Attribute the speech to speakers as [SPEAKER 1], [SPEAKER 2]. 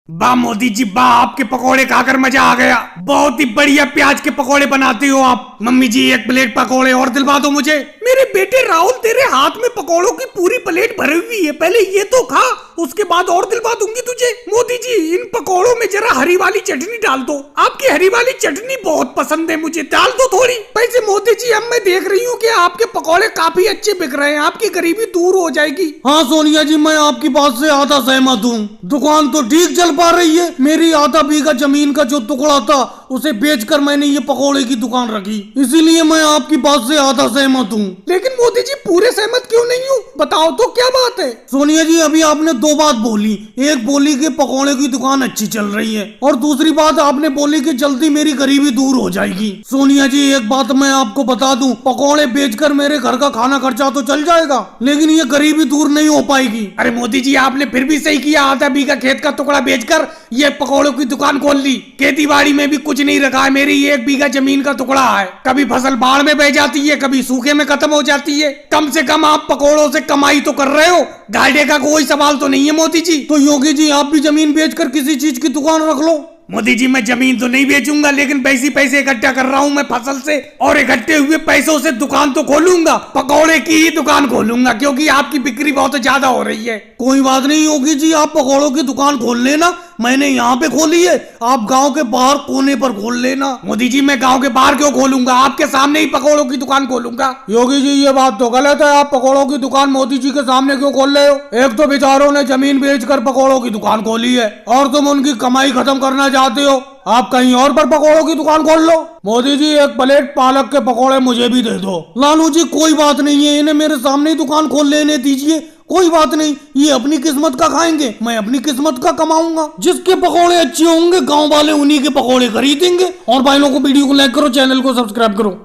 [SPEAKER 1] वाह मोदी जी वाह, आपके पकोड़े खाकर मजा आ गया। बहुत ही बढ़िया प्याज के पकोड़े बनाते हो आप। मम्मी जी एक प्लेट पकोड़े और दिलवा दो मुझे। मेरे बेटे राहुल, तेरे हाथ में पकोड़ों की पूरी प्लेट भरी हुई है, पहले ये तो खा, उसके बाद और दिलवा दूंगी तुझे। मोदी जी इन पकोड़ों में जरा हरी वाली चटनी डाल दो, आपकी हरी वाली चटनी बहुत पसंद है मुझे, डाल दो थोड़ी। वैसे मोदी जी अब मैं देख रही हूँ कि आपके पकोड़े काफी अच्छे बिक रहे हैं, आपकी गरीबी दूर हो जाएगी।
[SPEAKER 2] हाँ सोनिया जी, मैं आपकी बात से आधा सहमत हूँ। दुकान तो ठीक चल पा रही है। मेरी आधा बीघा जमीन का जो टुकड़ा था उसे बेचकर मैंने ये पकोड़े की दुकान रखी, इसीलिए मैं आपकी बात से आधा सहमत हूँ।
[SPEAKER 1] लेकिन मोदी जी पूरे सहमत क्यों नहीं हूँ, बताओ तो क्या बात है।
[SPEAKER 2] सोनिया जी अभी आपने दो बात बोली, एक बोली कि पकोड़े की दुकान अच्छी चल रही है और दूसरी बात आपने बोली कि जल्दी मेरी गरीबी दूर हो जाएगी। सोनिया जी एक बात मैं आपको बता दूं, पकोड़े बेचकर मेरे घर का खाना खर्चा तो चल जाएगा, लेकिन ये गरीबी दूर नहीं हो पाएगी।
[SPEAKER 1] अरे मोदी जी आपने फिर भी सही किया, आधा बीघा खेत का टुकड़ा बेचकर ये पकोड़ों की दुकान खोल ली। खेती बाड़ी में भी कुछ नहीं रखा है, मेरी 1 बीघा जमीन का टुकड़ा है, कभी फसल बाढ़ में बह जाती है, कभी सूखे में खत्म हो जाती है। कम से कम आप पकोड़ों से कमाई तो कर रहे हो, घाटे का कोई सवाल तो नहीं है मोदी जी।
[SPEAKER 2] तो योगी जी आप भी जमीन बेचकर किसी चीज की दुकान रख लो।
[SPEAKER 1] मोदी जी मैं जमीन तो नहीं बेचूंगा, लेकिन पैसे इकट्ठा कर रहा हूँ मैं फसल से, और इकट्ठे हुए पैसों से दुकान तो खोलूंगा, पकौड़े की ही दुकान खोलूंगा, क्योंकि आपकी बिक्री बहुत ज्यादा हो रही है।
[SPEAKER 2] कोई बात नहीं योगी जी, आप पकौड़ों की दुकान खोल लेना, मैंने यहाँ पे खोली है, आप गांव के बाहर कोने पर खोल लेना।
[SPEAKER 1] मोदी जी मैं गांव के बाहर क्यों खोलूंगा, आपके सामने ही पकौड़ों की दुकान खोलूंगा।
[SPEAKER 2] योगी जी ये बात तो गलत है, आप पकौड़ों की दुकान मोदी जी के सामने क्यों खोल रहे हो? एक तो बेचारों ने जमीन बेचकर पकौड़ों की दुकान खोली है और तुम उनकी कमाई खत्म करना चाहते हो। आप कहीं और पर पकौड़ों की दुकान खोल लो। मोदी जी एक प्लेट पालक के पकौड़े मुझे भी दे दो। लालू जी कोई बात नहीं है, इन्हें मेरे सामने ही दुकान खोल लेने दीजिए, कोई बात नहीं, ये अपनी किस्मत का खाएंगे, मैं अपनी किस्मत का कमाऊंगा। जिसके पकौड़े अच्छे होंगे गांव वाले उन्हीं के पकौड़े खरीदेंगे। और भाई लोगों को वीडियो को लाइक करो, चैनल को सब्सक्राइब करो।